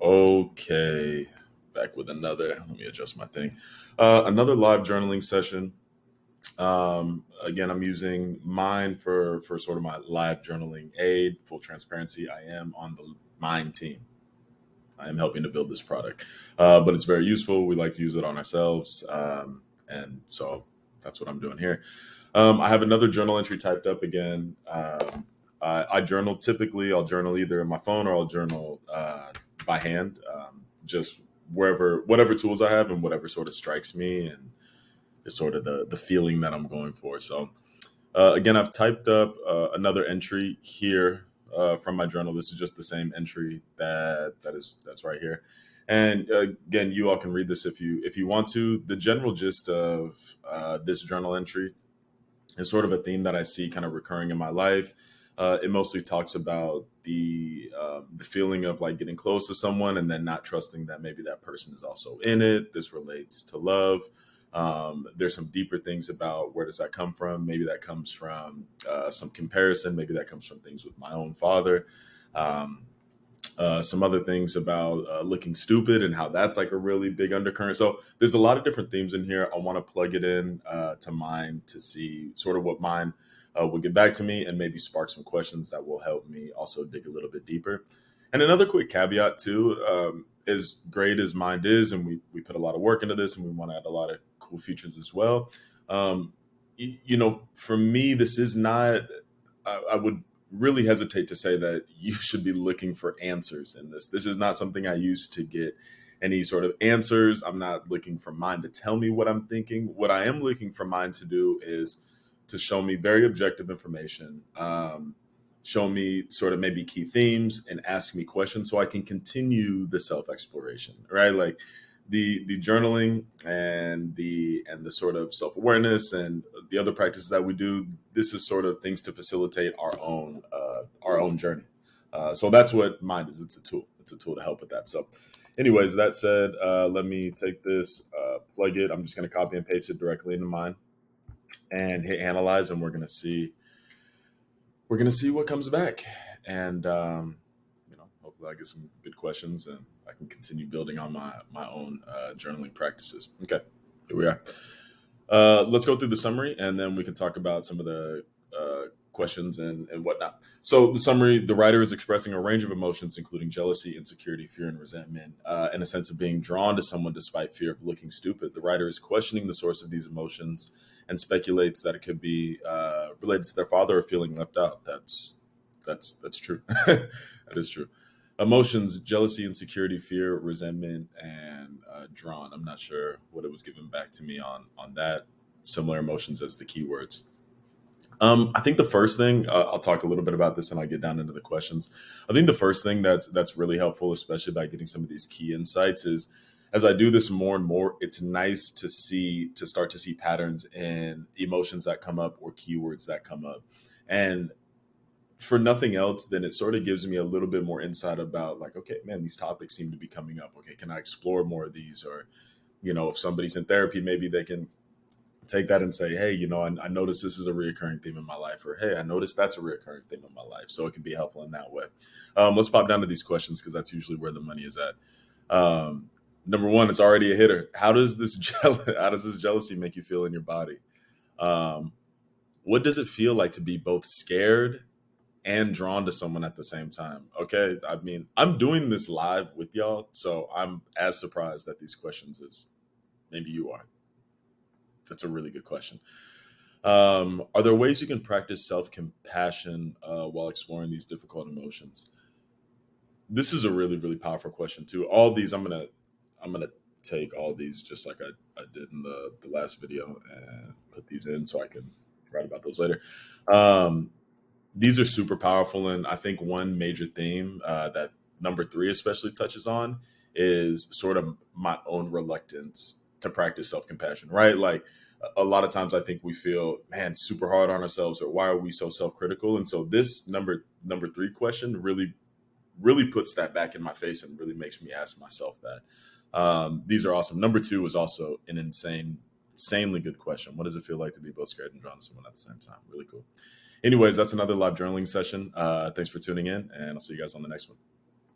Okay, back with another. Let me adjust my thing. Another live journaling session. Again, I'm using Mind for sort of my live journaling aid. Full transparency, I am on the Mind team. I am helping to build this product, but it's very useful. We like to use it on ourselves, and so that's what I'm doing here. I have another journal entry typed up again. I journal typically. I'll journal either in my phone or I'll journal by hand, just whatever tools I have and whatever sort of strikes me and is sort of the feeling that I'm going for. So again, I've typed up another entry here from my journal. This is just the same entry that's right here. And again, you all can read this if you want to. The general gist of this journal entry is sort of a theme that I see kind of recurring in my life. It mostly talks about the feeling of like getting close to someone and then not trusting that maybe that person is also in it. This relates to love. There's some deeper things about where does that come from. Maybe that comes from some comparison. Maybe that comes from things with my own father. Um, some other things about looking stupid and how that's like a really big undercurrent. So there's a lot of different themes in here. I want to plug it in to Mind to see sort of what Mind will get back to me and maybe spark some questions that will help me also dig a little bit deeper. And another quick caveat too, as great as Mind is, and we put a lot of work into this and we want to add a lot of cool features as well. For me, this is not, I would really hesitate to say that you should be looking for answers in this. This is not something I use to get any sort of answers. I'm not looking for Mind to tell me what I'm thinking. What I am looking for Mind to do is to show me very objective information, show me sort of maybe key themes and ask me questions so I can continue the self exploration, right? Like the journaling and the sort of self awareness and the other practices that we do. This is sort of things to facilitate our own journey. So that's what Mind is. It's a tool. It's a tool to help with that. So, anyways, that said, let me take this, plug it. I'm just going to copy and paste it directly into Mind and hit analyze, and we're gonna see what comes back. And hopefully I get some good questions and I can continue building on my own journaling practices. Okay, here we are. Let's go through the summary and then we can talk about some of the questions and whatnot. So the summary: the writer is expressing a range of emotions, including jealousy, insecurity, fear, and resentment, and a sense of being drawn to someone despite fear of looking stupid. The writer is questioning the source of these emotions and speculates that it could be related to their father or feeling left out. That's true. That is true. Emotions: jealousy, insecurity, fear, resentment, and drawn. I'm not sure what it was given back to me on that. Similar emotions as the keywords. I think the first thing I'll talk a little bit about this, and I'll get down into the questions. I think the first thing that's really helpful, especially by getting some of these key insights, is as I do this more and more, it's nice to start to see patterns in emotions that come up or keywords that come up, and for nothing else, then it sort of gives me a little bit more insight about like, okay, man, these topics seem to be coming up. Okay, can I explore more of these? Or, if somebody's in therapy, maybe they can take that and say, hey, I noticed this is a reoccurring theme in my life, or hey, I noticed that's a reoccurring theme in my life. So it can be helpful in that way. Let's pop down to these questions because that's usually where the money is at. Number one, it's already a hitter. How does this jealousy make you feel in your body? What does it feel like to be both scared and drawn to someone at the same time? Okay, I mean, I'm doing this live with y'all, so I'm as surprised at these questions as maybe you are. That's a really good question. Are there ways you can practice self-compassion while exploring these difficult emotions? This is a really, really powerful question too. All these, I'm gonna take all these just like I did in the last video and put these in so I can write about those later. Um, these are super powerful, and I think one major theme that number three especially touches on is sort of my own reluctance to practice self-compassion, right? Like a lot of times I think we feel, man, super hard on ourselves, or why are we so self-critical? And so this number three question really puts that back in my face and really makes me ask myself that. These are awesome. Number two is also an insanely good question. What does it feel like to be both scared and drawn to someone at the same time? Really cool. Anyways, that's another live journaling session. Thanks for tuning in, and I'll see you guys on the next one.